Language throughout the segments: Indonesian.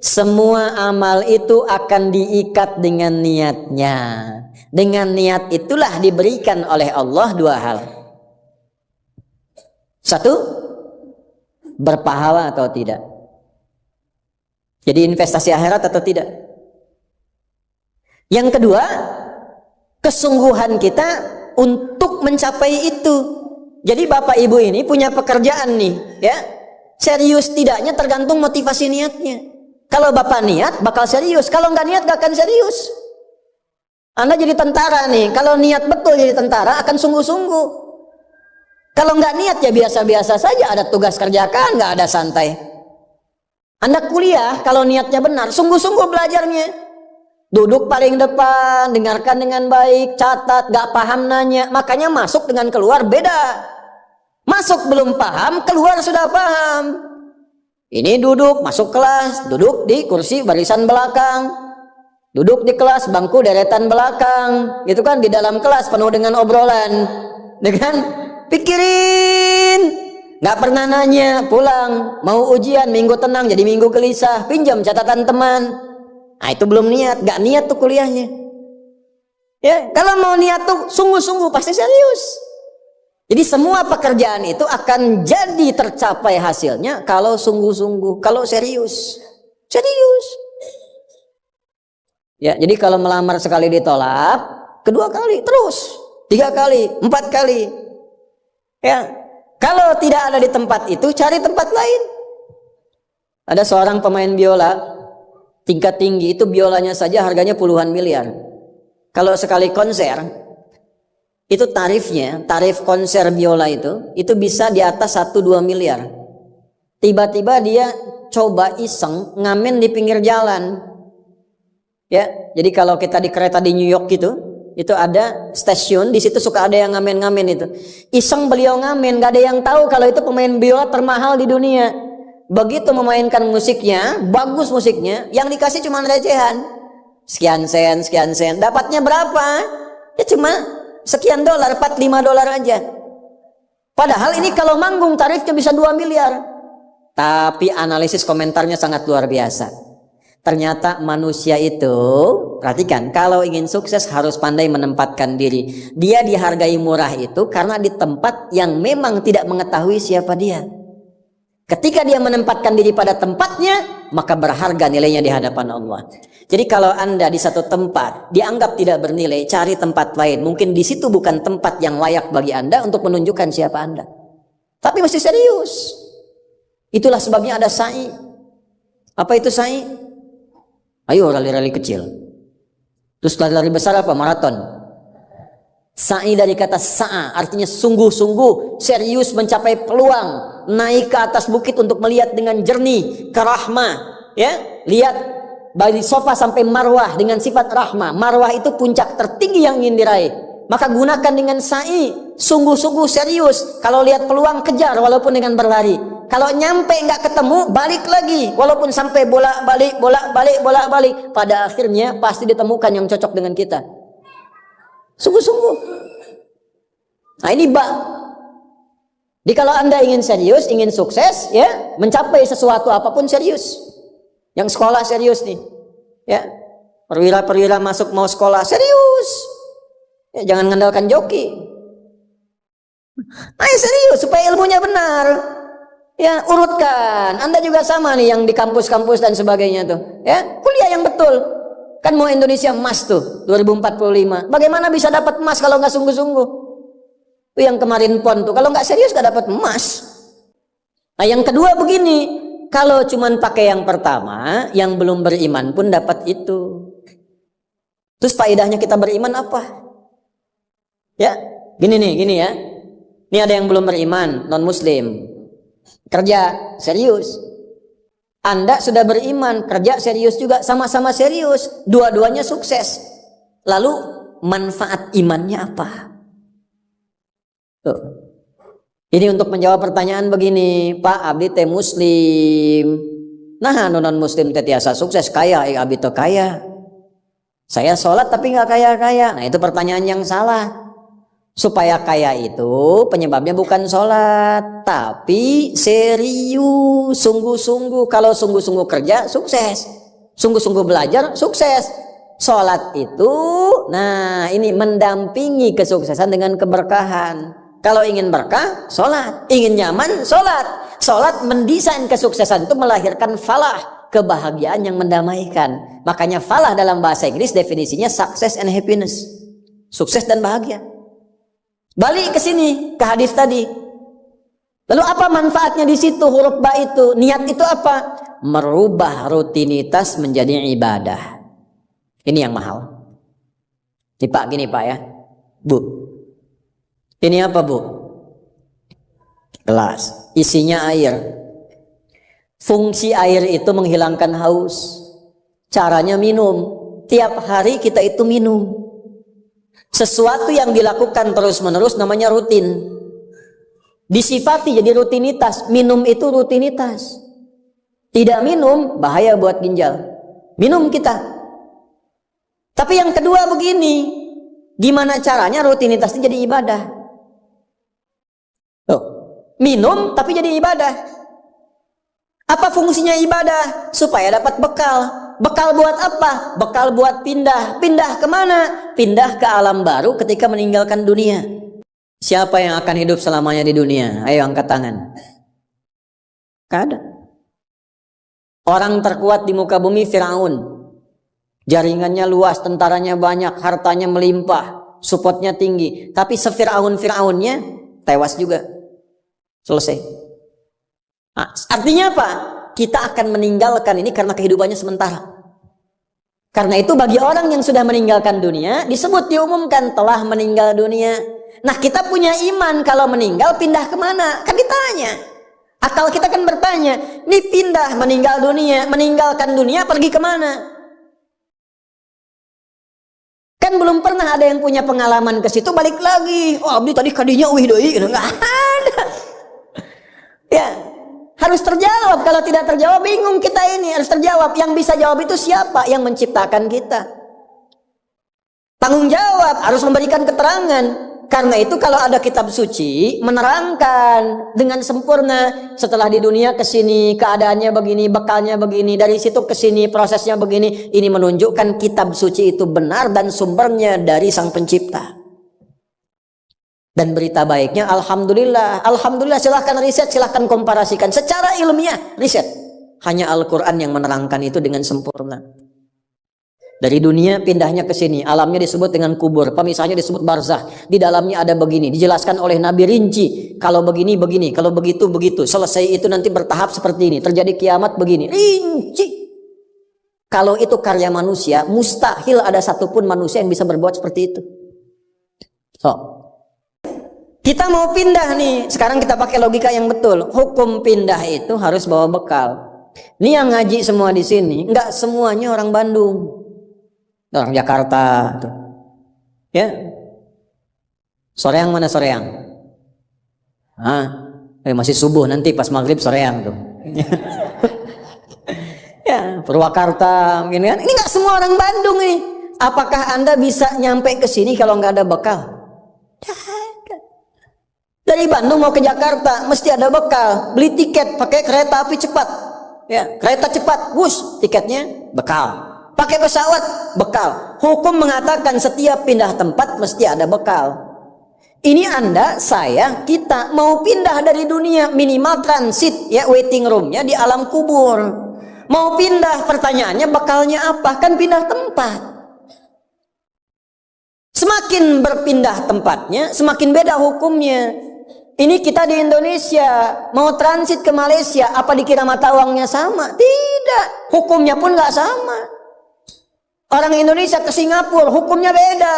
Semua amal itu akan diikat dengan niatnya. Dengan niat itulah diberikan oleh Allah dua hal. Satu, berpahala atau tidak. Jadi investasi akhirat atau tidak. Yang kedua, kesungguhan kita untuk mencapai itu. Jadi bapak ibu ini punya pekerjaan nih, ya. Serius tidaknya tergantung motivasi niatnya. Kalau bapak niat bakal serius, kalau nggak niat gak akan serius. Anda jadi tentara nih, kalau niat betul jadi tentara akan sungguh-sungguh. Kalau nggak niat ya biasa-biasa saja, ada tugas kerjakan, nggak ada santai. Anda kuliah kalau niatnya benar, sungguh-sungguh belajarnya. Duduk paling depan, dengarkan dengan baik, catat, gak paham nanya. Makanya masuk dengan keluar beda. Masuk belum paham, keluar sudah paham. Ini duduk, masuk kelas, duduk di kursi barisan belakang. Duduk di kelas, bangku deretan belakang. Gitu kan, di dalam kelas penuh dengan obrolan. Dengan pikirin. Gak pernah nanya, pulang. Mau ujian, minggu tenang, jadi minggu gelisah. Pinjam catatan teman. Nah itu belum niat, gak niat tuh kuliahnya. Ya, kalau mau niat tuh sungguh-sungguh pasti serius. Jadi semua pekerjaan itu akan jadi tercapai hasilnya kalau sungguh-sungguh, kalau serius. Serius. Ya, jadi kalau melamar sekali ditolak, kedua kali, terus, 3 kali, 4 kali. Ya, kalau tidak ada di tempat itu, cari tempat lain. Ada seorang pemain biola tingkat tinggi, itu biolanya saja harganya puluhan miliar. Kalau sekali konser, itu tarifnya, tarif konser biola itu bisa di atas 1-2 miliar. Tiba-tiba dia coba iseng ngamen di pinggir jalan. Ya, jadi kalau kita di kereta di New York gitu, itu ada stasiun, di situ suka ada yang ngamen-ngamen itu. Iseng beliau ngamen, gak ada yang tahu kalau itu pemain biola termahal di dunia. Begitu memainkan musiknya, bagus musiknya, yang dikasih cuma recehan. Sekian sen. Dapatnya berapa? Ya cuma sekian dolar, 4-5 dolar aja. Padahal ini kalau manggung tarifnya bisa 2 miliar. Tapi analisis komentarnya sangat luar biasa. Ternyata manusia itu, perhatikan, kalau ingin sukses harus pandai menempatkan diri. Dia dihargai murah itu karena di tempat yang memang tidak mengetahui siapa dia. Ketika dia menempatkan diri pada tempatnya, maka berharga nilainya di hadapan Allah. Jadi kalau Anda di satu tempat dianggap tidak bernilai, cari tempat lain. Mungkin di situ bukan tempat yang layak bagi Anda untuk menunjukkan siapa Anda. Tapi mesti serius. Itulah sebabnya ada sa'i. Apa itu sa'i? Ayo rali-rali kecil. Terus lari-lari besar apa? Maraton. Sa'i dari kata sa'a, artinya sungguh-sungguh, serius mencapai peluang, naik ke atas bukit untuk melihat dengan jernih ke rahmah, ya, lihat dari sofa sampai marwah dengan sifat rahmah. Marwah itu puncak tertinggi yang ingin diraih. Maka gunakan dengan sa'i, sungguh-sungguh serius. Kalau lihat peluang kejar walaupun dengan berlari. Kalau nyampe nggak ketemu, balik lagi walaupun sampai bolak-balik. Pada akhirnya pasti ditemukan yang cocok dengan kita. Sungguh-sungguh. Nah ini Jadi kalau Anda ingin serius, ingin sukses, ya, mencapai sesuatu apapun serius. Yang sekolah serius nih, ya, perwira-perwira masuk mau sekolah serius, ya, jangan mengandalkan joki. Ayo serius supaya ilmunya benar, ya, urutkan. Anda juga sama nih yang di kampus-kampus dan sebagainya tuh, ya, kuliah yang betul. Kan mau Indonesia emas tuh 2045. Bagaimana bisa dapat emas kalau nggak sungguh-sungguh? Itu yang kemarin PON tuh, kalau nggak serius nggak dapat emas. Nah yang kedua begini, kalau cuman pakai yang pertama, yang belum beriman pun dapat itu. Terus faedahnya kita beriman apa? Ya, gini ya. Ini ada yang belum beriman, non muslim, kerja serius. Anda sudah beriman, kerja serius juga, sama-sama serius, dua-duanya sukses. Lalu manfaat imannya apa? Tuh. Ini untuk menjawab pertanyaan begini, Pak abdi teh muslim. Nah, non muslim teh tiasa sukses, kaya, abdi teh kaya. Saya sholat tapi nggak kaya-kaya. Nah itu pertanyaan yang salah. Supaya kaya itu penyebabnya bukan sholat, tapi serius, sungguh-sungguh. Kalau sungguh-sungguh kerja, sukses. Sungguh-sungguh belajar, sukses. Sholat itu, nah ini mendampingi kesuksesan dengan keberkahan. Kalau ingin berkah, sholat. Ingin nyaman, sholat. Sholat mendesain kesuksesan itu melahirkan falah, kebahagiaan yang mendamaikan. Makanya falah dalam bahasa Inggris definisinya success and happiness. Sukses dan bahagia. Balik ke sini, ke hadis tadi. Lalu apa manfaatnya di situ huruf ba itu? Niat itu apa? Merubah rutinitas menjadi ibadah. Ini yang mahal. Nih Pak, gini Pak ya. Bu. Ini apa Bu? Gelas. Isinya air. Fungsi air itu menghilangkan haus. Caranya minum. Tiap hari kita itu minum. Sesuatu yang dilakukan terus-menerus namanya rutin. Disifati jadi rutinitas. Minum itu rutinitas. Tidak minum bahaya buat ginjal. Minum kita. Tapi yang kedua begini, gimana caranya rutinitas itu jadi ibadah? Loh, minum tapi jadi ibadah. Apa fungsinya ibadah? Supaya dapat bekal. Bekal buat apa? Bekal buat pindah. Pindah kemana? Pindah ke alam baru ketika meninggalkan dunia. Siapa yang akan hidup selamanya di dunia? Ayo angkat tangan. Gak ada. Orang terkuat di muka bumi Firaun. Jaringannya luas, tentaranya banyak, hartanya melimpah, supportnya tinggi. Tapi sefiraun-firaunnya tewas juga. Selesai. Nah, artinya apa? Kita akan meninggalkan ini karena kehidupannya sementara. Karena itu bagi orang yang sudah meninggalkan dunia, disebut diumumkan telah meninggal dunia. Nah kita punya iman kalau meninggal pindah kemana? Kan ditanya. Akal kita kan bertanya, ini pindah meninggal dunia, meninggalkan dunia pergi kemana? Kan belum pernah ada yang punya pengalaman ke situ balik lagi. Oh abdi tadi kadinya wih doi, nggak ada. Ya. Harus terjawab. Kalau tidak terjawab bingung kita ini. Harus terjawab. Yang bisa jawab itu siapa? Yang menciptakan kita. Tanggung jawab. Harus memberikan keterangan. Karena itu kalau ada kitab suci menerangkan dengan sempurna. Setelah di dunia ke sini keadaannya begini, bekalnya begini, dari situ ke sini prosesnya begini. Ini menunjukkan kitab suci itu benar dan sumbernya dari Sang Pencipta. Dan berita baiknya, alhamdulillah, alhamdulillah, silahkan riset, silahkan komparasikan secara ilmiah, riset. Hanya Al-Quran yang menerangkan itu dengan sempurna. Dari dunia pindahnya ke sini, alamnya disebut dengan kubur, pemisahnya disebut barzah. Di dalamnya ada begini, dijelaskan oleh Nabi rinci. Kalau begini begini, kalau begitu begitu. Selesai itu nanti bertahap seperti ini, terjadi kiamat begini, rinci. Kalau itu karya manusia, mustahil ada satupun manusia yang bisa berbuat seperti itu. So. Kita mau pindah nih, sekarang kita pakai logika yang betul. Hukum pindah itu harus bawa bekal. Ini yang ngaji semua di sini, nggak semuanya orang Bandung, orang Jakarta, tuh. Ya. Soreang mana Soreang? Masih subuh nanti pas maghrib Soreang tuh. Ya, Purwakarta, mungkin kan? Ini nggak semua orang Bandung nih. Apakah Anda bisa nyampe ke sini kalau nggak ada bekal? Dari Bandung mau ke Jakarta mesti ada bekal. Beli tiket pakai kereta api cepat. Ya, kereta cepat, wush, tiketnya bekal. Pakai pesawat, bekal. Hukum mengatakan setiap pindah tempat mesti ada bekal. Ini Anda, saya, kita mau pindah dari dunia, minimal transit, ya, waiting roomnya di alam kubur. Mau pindah, pertanyaannya bekalnya apa? Kan pindah tempat. Semakin berpindah tempatnya, semakin beda hukumnya. Ini kita di Indonesia mau transit ke Malaysia, apa dikira mata uangnya sama? Tidak, hukumnya pun nggak sama. Orang Indonesia ke Singapura hukumnya beda.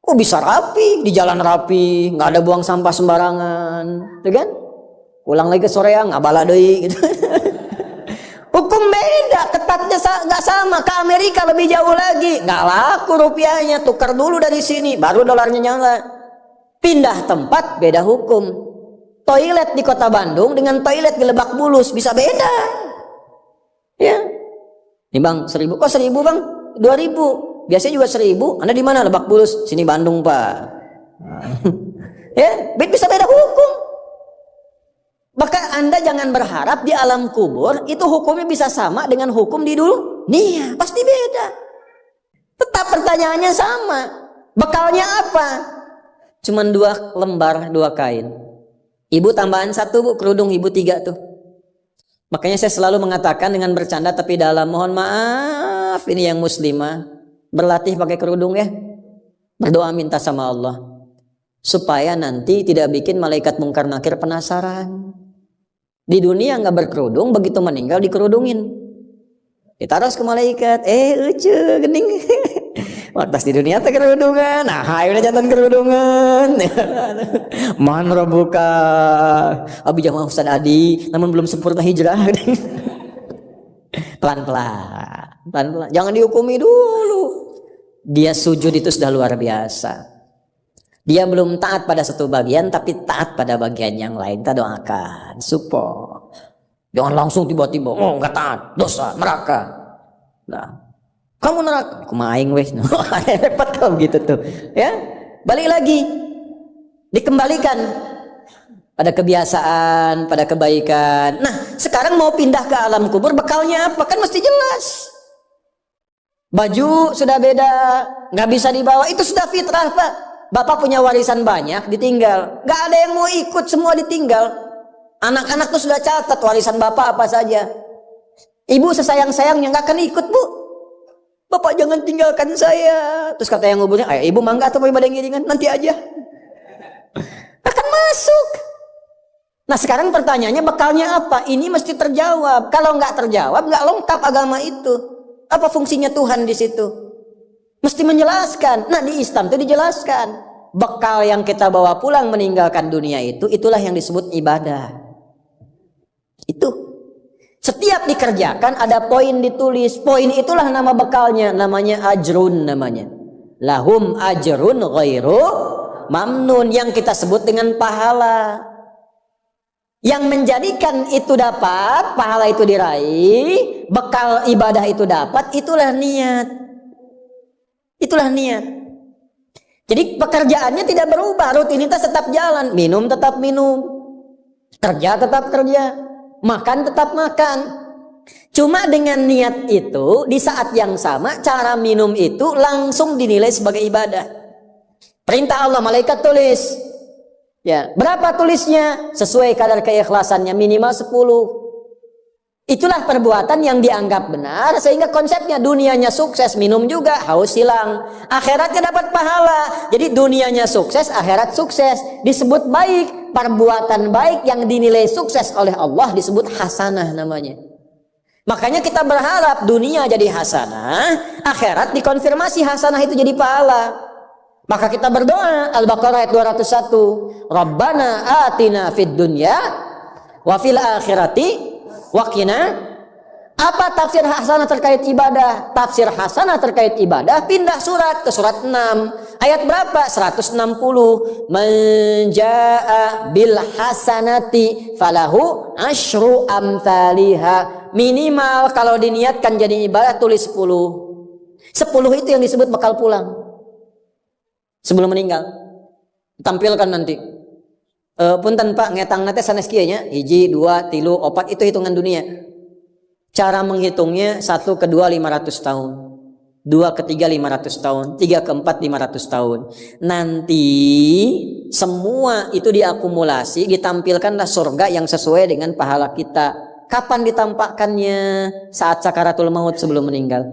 Oh bisa rapi, di jalan rapi, nggak ada buang sampah sembarangan, tuh kan? Pulang lagi ke Soreang, nggak bala deui gitu. Hukum beda, ketatnya nggak sama. Ke Amerika lebih jauh lagi, nggak laku rupiahnya, tukar dulu dari sini, baru dolarnya nyala. Pindah tempat beda hukum. Toilet di kota Bandung dengan toilet di Lebak Bulus bisa beda. Ya. Nih Bang, 1.000. Kok 1.000 Bang? 2.000. Biasanya juga 1.000. Anda di mana? Lebak Bulus. Sini Bandung Pak. Ya, bisa beda hukum. Maka Anda jangan berharap di alam kubur itu hukumnya bisa sama dengan hukum di dunia. Pasti beda. Tetap pertanyaannya sama. Bekalnya apa? Cuman 2 lembar, 2 kain. Ibu tambahan 1 bu, kerudung ibu 3 tuh. Makanya saya selalu mengatakan dengan bercanda tapi dalam, mohon maaf ini yang muslimah, berlatih pakai kerudung ya. Berdoa minta sama Allah supaya nanti tidak bikin malaikat mungkar nakir penasaran. Di dunia nggak berkerudung, begitu meninggal dikerudungin, ditaruh ke malaikat. Ucu gening. Waktu di dunia teh kerudungan, nah udah jantan kerudungan. Man rabbuka, abi jamaah Ustaz Adi, namun belum sempurna hijrah. Pelan-pelan, jangan dihukumi dulu. Dia sujud itu sudah luar biasa. Dia belum taat pada satu bagian, tapi taat pada bagian yang lain. Kita doakan, support. Jangan langsung tiba-tiba, oh nggak taat, dosa, neraka. Nah, kamu neraka, kumaing weh. Repot kalau gitu tuh. Ya, balik lagi, dikembalikan pada kebiasaan, pada kebaikan. Nah, sekarang mau pindah ke alam kubur, bekalnya apa? Kan mesti jelas. Baju sudah beda, nggak bisa dibawa. Itu sudah fitrah Pak. Bapak punya warisan banyak, ditinggal. Nggak ada yang mau ikut, semua ditinggal. Anak-anak tuh sudah catat warisan bapak apa saja. Ibu sesayang-sayangnya nggak akan ikut bu. Bapak jangan tinggalkan saya. Terus kata yang nguburnya, ayo ibu mangga atau mau ibadah ngiringan, nanti aja. Akan masuk. Nah sekarang pertanyaannya bekalnya apa? Ini mesti terjawab. Kalau nggak terjawab, nggak lengkap agama itu. Apa fungsinya Tuhan di situ? Mesti menjelaskan. Nah di Islam itu dijelaskan. Bekal yang kita bawa pulang meninggalkan dunia itu, itulah yang disebut ibadah. Itu. Setiap dikerjakan ada poin ditulis. Poin itulah nama bekalnya. Namanya ajrun namanya. Lahum ajrun ghairu mamnun. Yang kita sebut dengan pahala. Yang menjadikan itu dapat, pahala itu diraih, bekal ibadah itu dapat, itulah niat. Itulah niat. Jadi pekerjaannya tidak berubah, rutinitas tetap jalan, minum tetap minum, kerja tetap kerja, makan tetap makan. Cuma dengan niat itu di saat yang sama cara minum itu langsung dinilai sebagai ibadah. Perintah Allah, malaikat tulis. Ya, berapa tulisnya? Sesuai kadar keikhlasannya minimal 10. Itulah perbuatan yang dianggap benar sehingga konsepnya dunianya sukses, minum juga, haus hilang. Akhiratnya dapat pahala. Jadi dunianya sukses, akhirat sukses. Disebut baik, perbuatan baik yang dinilai sukses oleh Allah disebut hasanah namanya. Makanya kita berharap dunia jadi hasanah, akhirat dikonfirmasi hasanah itu jadi pahala. Maka kita berdoa, Al-Baqarah ayat 201, Rabbana atina fid dunya wa fil akhirati waqina. Apa tafsir hasanah terkait ibadah? Tafsir hasanah terkait ibadah pindah surat ke surat 6. Ayat berapa? 160. Man jaa bil hasanati falahu asyru amthaliha. Minimal kalau diniatkan jadi ibadah tulis 10. 10 itu yang disebut bekal pulang. Sebelum meninggal. Tampilkan nanti. Punten Pak ngetang nate sanes kieu nya 1 2 3 4 itu hitungan dunia. Cara menghitungnya 1 ke 2 500 tahun. 2 ke 3 500 tahun, 3 ke 4 500 tahun. Nanti semua itu diakumulasi, ditampilkanlah surga yang sesuai dengan pahala kita. Kapan ditampakkannya? Saat sakaratul maut sebelum meninggal.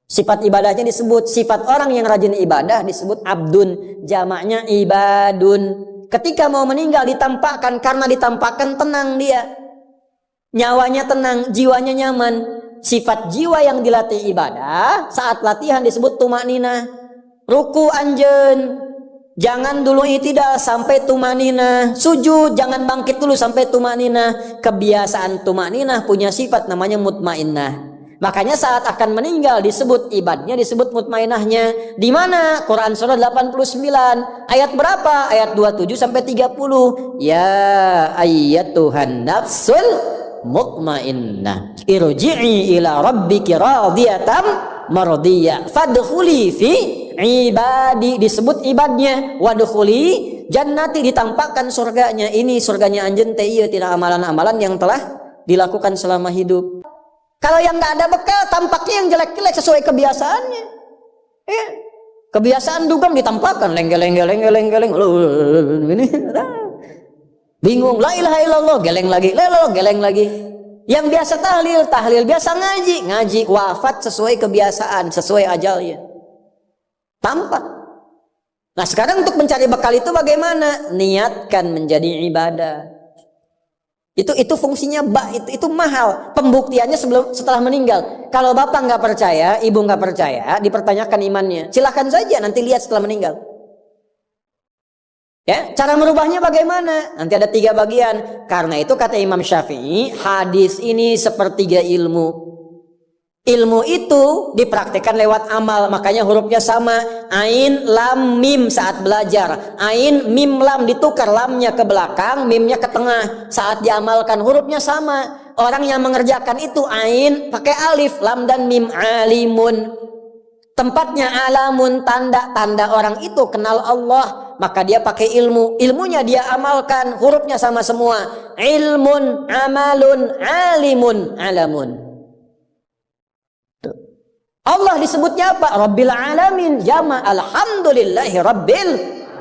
Sifat ibadahnya disebut, sifat orang yang rajin ibadah disebut abdun, jamaknya ibadun. Ketika mau meninggal ditampakkan, karena ditampakkan tenang dia. Nyawanya tenang, jiwanya nyaman. Sifat jiwa yang dilatih ibadah, saat latihan disebut tumakninah. Ruku anjen, jangan dulu itidal sampai tumakninah. Sujud, jangan bangkit dulu sampai tumakninah. Kebiasaan tumakninah punya sifat namanya mutmainnah. Makanya saat akan meninggal disebut ibadahnya, disebut mutmainahnya. Di mana? Quran surah 89 ayat berapa? Ayat 27 sampai 30. Ya ayyatuhan nafsul mutmainnah irji'i ila rabbiki radiyatan mardiyah fadkhuli fi ibadi, disebut ibadnya. Wadkhuli jannati, ditampakkan surganya. Ini surganya anjeun teh ieu tina amalan-amalan yang telah dilakukan selama hidup. Kalau yang nggak ada bekal, tampaknya yang jelek-jelek sesuai kebiasaannya. Ya. Kebiasaan dugem ditampakkan leng-geleng. Ini bingung, la ilaha illallah, geleng lagi, geleng lagi. Yang biasa tahlil, biasa ngaji, wafat sesuai kebiasaan, sesuai ajalnya. Tampak. Nah, sekarang untuk mencari bekal itu bagaimana? Niatkan menjadi ibadah. Itu fungsinya itu mahal. Pembuktiannya setelah meninggal. Kalau bapak nggak percaya, ibu nggak percaya, dipertanyakan imannya. Silahkan saja nanti lihat setelah meninggal. Ya, cara merubahnya bagaimana? Nanti ada 3 bagian. Karena itu kata Imam Syafi'i, hadis ini sepertiga ilmu. Ilmu itu dipraktikkan lewat amal, makanya hurufnya sama. Ain, lam, mim saat belajar. Ain, mim, lam ditukar, lamnya ke belakang, mimnya ke tengah. Saat diamalkan hurufnya sama. Orang yang mengerjakan itu ain pakai alif, lam dan mim, alimun. Tempatnya alamun, tanda orang itu kenal Allah, maka dia pakai ilmu. Ilmunya dia amalkan, hurufnya sama semua. Ilmun, amalun, alimun, alamun. Allah disebutnya apa? Rabbil alamin, jama alhamdulillahi rabbil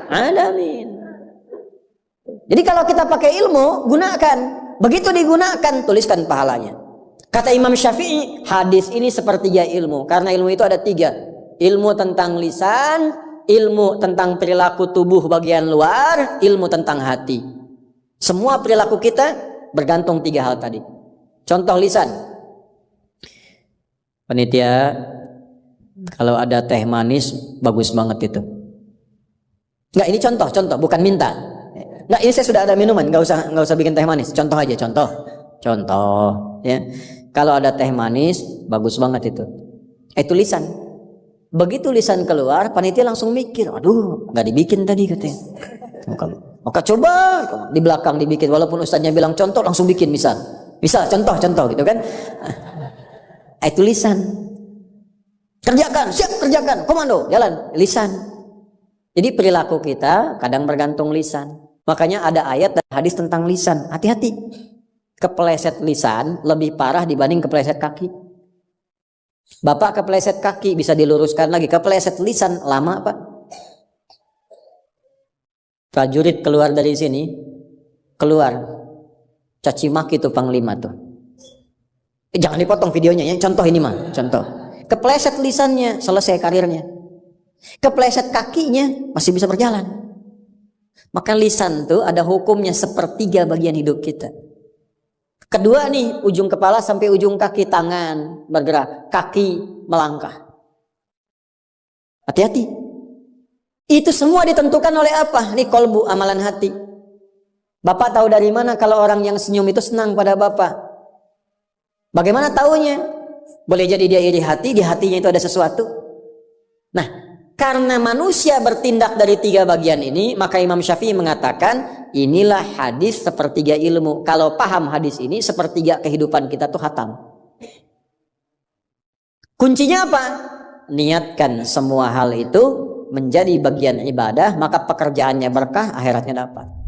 alamin. Jadi kalau kita pakai ilmu, gunakan. Begitu digunakan, tuliskan pahalanya. Kata Imam Syafi'i, hadis ini sepertiga ilmu. Karena ilmu itu ada 3. Ilmu tentang lisan, ilmu tentang perilaku tubuh bagian luar, ilmu tentang hati. Semua perilaku kita bergantung 3 hal tadi. Contoh lisan. Panitia, kalau ada teh manis, bagus banget itu. Enggak, ini contoh, bukan minta. Enggak, ini saya sudah ada minuman, enggak usah bikin teh manis. Contoh aja, contoh, ya. Kalau ada teh manis, bagus banget itu. Itu lisan. Begitu lisan keluar, panitia langsung mikir, aduh, nggak dibikin tadi katanya. Maka coba di belakang dibikin, walaupun ustadznya bilang contoh, langsung bikin misal contoh gitu kan. Itu lisan. Kerjakan, siap kerjakan, komando, jalan, lisan. Jadi perilaku kita kadang bergantung lisan. Makanya ada ayat dan hadis tentang lisan. Hati-hati. Kepleset lisan lebih parah dibanding kepleset kaki. Bapak kepleset kaki bisa diluruskan lagi, kepleset lisan lama Pak. Prajurit keluar dari sini, caci maki tuh panglima tuh. Jangan dipotong videonya ya, contoh ini mah, contoh. Kepleset lisannya, selesai karirnya. Kepleset kakinya, masih bisa berjalan. Maka lisan tuh ada hukumnya sepertiga bagian hidup kita. Kedua nih, ujung kepala sampai ujung kaki, tangan bergerak, kaki melangkah. Hati-hati. Itu semua ditentukan oleh apa? Nih kolbu, amalan hati. Bapak tahu dari mana kalau orang yang senyum itu senang pada Bapak? Bagaimana taunya? Boleh jadi dia iri hati, di hatinya itu ada sesuatu. Nah, karena manusia bertindak dari 3 bagian ini, maka Imam Syafi'i mengatakan, inilah hadis sepertiga ilmu. Kalau paham hadis ini, sepertiga kehidupan kita tuh khatam. Kuncinya apa? Niatkan semua hal itu menjadi bagian ibadah, maka pekerjaannya berkah, akhiratnya dapat.